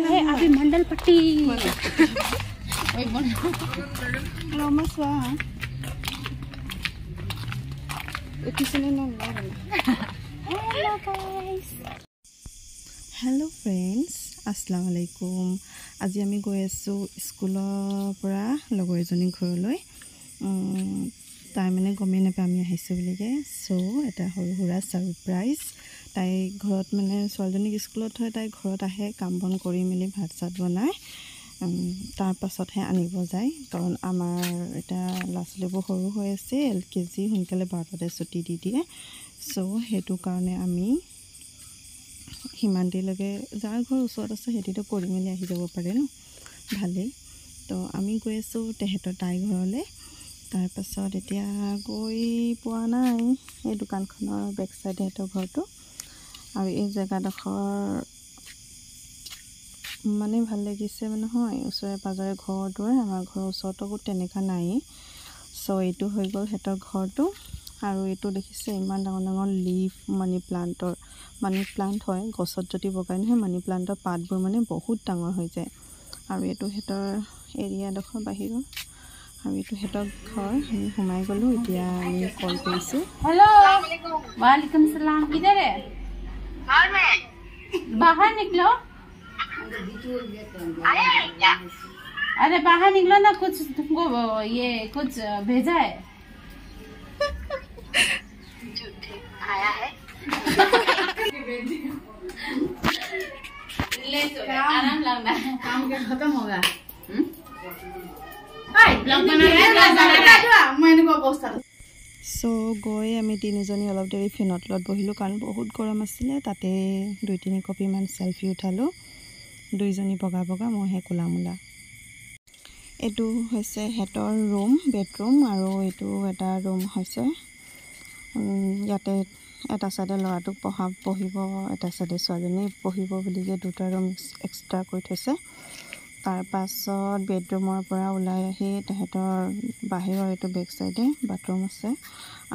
है अभी मंडल पट्टी हेलो फ्रेंड्स अस्सलाम वालेकुम। आज आमी गई आसो स्कूলৰ পৰা লগৰ এজনী ঘৰলৈ। তাই মানে গমেই নাপায় আমি আহিছোঁ বুলিকে। সো এটা সৰু সুৰা সাৰপ্ৰাইজ। তাই ঘৰত মানে ছোৱালীজনীক স্কুলত থৈ তাই ঘৰত আহে, কাম বন কৰি মেলি ভাত চাত বনায়, তাৰ পাছতহে আনিব যায়। কাৰণ আমাৰ এটা ল'ৰা ছোৱালীবোৰ সৰু হৈ আছে, LKG সোনকালে 12টাতে ছুটি দি দিয়ে। সো সেইটো কাৰণে আমি সিমান দেৰিলৈকে যাৰ ঘৰ ওচৰত আছে সেইটোতো কৰি মেলি আহি যাব পাৰে ন, ভালেই। তো আমি গৈ আছোঁ তেহেঁতৰ তাই ঘৰলৈ। তাৰ পাছত এতিয়া গৈ পোৱা নাই, এই দোকানখনৰ বেক চাইডে সিহঁতৰ ঘৰটো। আৰু এই জেগাডোখৰ মানে ভাল লাগিছে মানে হয়, ওচৰে পাঁজৰে ঘৰ দুৱাৰ, আমাৰ ঘৰৰ ওচৰতো তেনেকুৱা নায়েই। চ' এইটো হৈ গ'ল সিহঁতৰ ঘৰটো। আৰু এইটো দেখিছে ইমান ডাঙৰ ডাঙৰ লিফ মানি প্লান্ট হয়, গছত যদি বগাই নহয় মানি প্লান্টৰ পাতবোৰ মানে বহুত ডাঙৰ হৈ যায়। আৰু এইটো সিহঁতৰ এৰিয়াডোখৰ বাহিৰৰ, আৰু এইটো সিহঁতৰ ঘৰ। আমি সোমাই গ'লোঁ। এতিয়া আমি কল কৰিছোঁ। हेलो वालेकुम सलाम। किधर है? घर में। बाहर निकलो। अरे बाहर निकलो ना, कुछ तुमको ये कुछ भेजा है। आया है। ले तो आराम लगना है, काम के खत्म होगा। চ' গৈ আমি তিনিজনী অলপ দেৰি ফেনৰ তলত বহিলোঁ, কাৰণ বহুত গৰম আছিলে। তাতে 2-3 কপিমান চেলফি উঠালোঁ, দুইজনী বগা বগা, মইহে কোলা মোলা। এইটো হৈছে সিহঁতৰ ৰুম, বেডৰুম। আৰু এইটো এটা ৰুম হৈছে, ইয়াতে এটা চাইডে ল'ৰাটোক পঢ়িব, এটা চাইডে ছোৱালীজনী পঢ়িব বুলিকে দুটা ৰুম এক্সট্ৰা কৰি থৈছে। তাৰ পাছত বেডৰুমৰ পৰা ওলাই আহি তেহেঁতৰ বাহিৰৰ এইটো বেক চাইডে বাথৰুম আছে,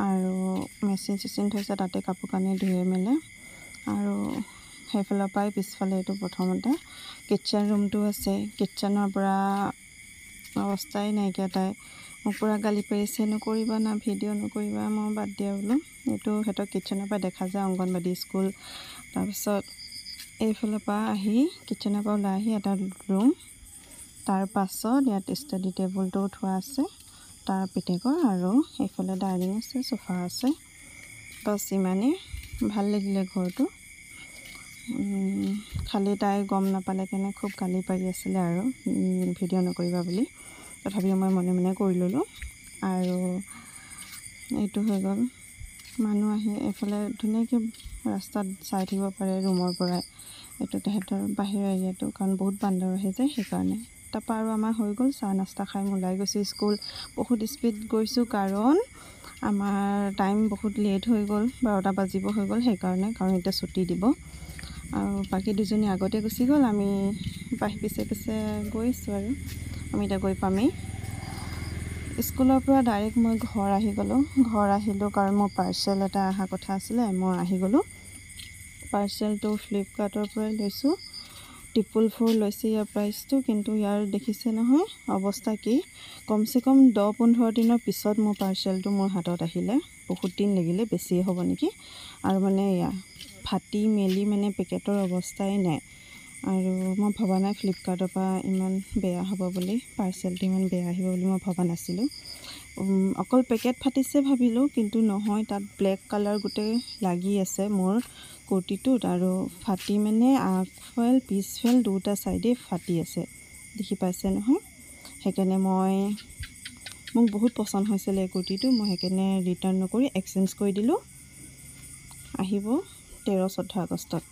আৰু মেচিন চেচিন থৈছে, তাতে কাপোৰ কানি ধুই মেলে। আৰু সেইফালৰ পৰাই পিছফালে এইটো প্ৰথমতে কিটচেন ৰুমটো আছে। কিটচেনৰ পৰা অৱস্থাই নাইকিয়া, তাই মোক পূৰা গালি পাৰিছে, নকৰিবা না ভিডিঅ' নকৰিবা। মই বাদ দিয়া বোলো। এইটো সিহঁতৰ কিটচেনৰ পৰা দেখা যায় অংগনবাদী স্কুল। তাৰপিছত এইফালৰ পৰা আহি কিটচেনৰ পৰা ওলাই আহি এটা ৰুম, তাৰ পাছত ইয়াত ষ্টাডি টেবুলটোও থোৱা আছে তাৰ পিতেকৰ, আৰু এইফালে ডাইনিং আছে, চোফা আছে। বাছ ইমানেই। ভাল লাগিলে ঘৰটো। খালি তাই গম নাপালে কাৰণে খুব গালি পাৰি আছিলে আৰু ভিডিঅ' নকৰিবা বুলি। তথাপিও মই মনে মনে কৰি ল'লোঁ। আৰু এইটো হৈ গ'ল। মানুহ আহি এইফালে ধুনীয়াকৈ ৰাস্তাত চাই থাকিব পাৰে ৰুমৰ পৰাই। এইটো তেহেঁতৰ বাহিৰৰ এৰিয়াটো, কাৰণ বহুত বান্দৰ আহি যায় সেইকাৰণে। তাৰপৰা আৰু আমাৰ হৈ গ'ল চাহ নাস্তা খাই ওলাই গৈছোঁ স্কুল। বহুত স্পীড গৈছোঁ কাৰণ আমাৰ টাইম বহুত লেট হৈ গ'ল, 12টা বাজিব হৈ গ'ল সেইকাৰণে, কাৰণ এতিয়া ছুটি দিব। আৰু বাকী দুজনী আগতে গুচি গ'ল, আমি পিছে পিছে গৈছোঁ। আৰু আমি এতিয়া গৈ পামেই। স্কুলৰ পৰা ডাইৰেক্ট মই ঘৰ আহিলোঁ কাৰণ মোৰ পাৰ্চেল এটা অহা কথা আছিলে। মই আহি গ'লোঁ। পাৰ্চেলটো ফ্লিপকাৰ্টৰ পৰাই লৈছোঁ। 444 লৈছে ইয়াৰ প্ৰাইচটো, কিন্তু ইয়াৰ দেখিছে নহয় অৱস্থা কি। কমচে কম 10-15 দিনৰ পিছত মোৰ পাৰ্চেলটো মোৰ হাতত আহিলে। বহুত দিন লাগিলে, বেছিয়ে হ'ব নেকি। আৰু মানে ফাটি মেলি মানে পেকেটৰ অৱস্থাই নাই। আৰু মই ভবা নাই ফ্লিপকাৰ্টৰ পৰা ইমান বেয়া হ'ব বুলি, পাৰ্চেলটো ইমান বেয়া আহিব বুলি মই ভবা নাছিলোঁ। অকল পেকেট ফাটিছে ভাবিলোঁ, কিন্তু নহয়, তাত ব্লেক কালাৰ গোটেই লাগি আছে মোৰ কুৰ্তিটোত। আৰু ফাটি মানে আগফাল পিছফাল দুটা চাইডে ফাটি আছে, দেখি পাইছে নহয়। সেইকাৰণে মোক বহুত পচন্দ হৈছিলে এই কুৰ্তিটো। মই সেইকাৰণে ৰিটাৰ্ণ নকৰি এক্সচেঞ্জ কৰি দিলোঁ। আহিব 13-14 আগষ্টত।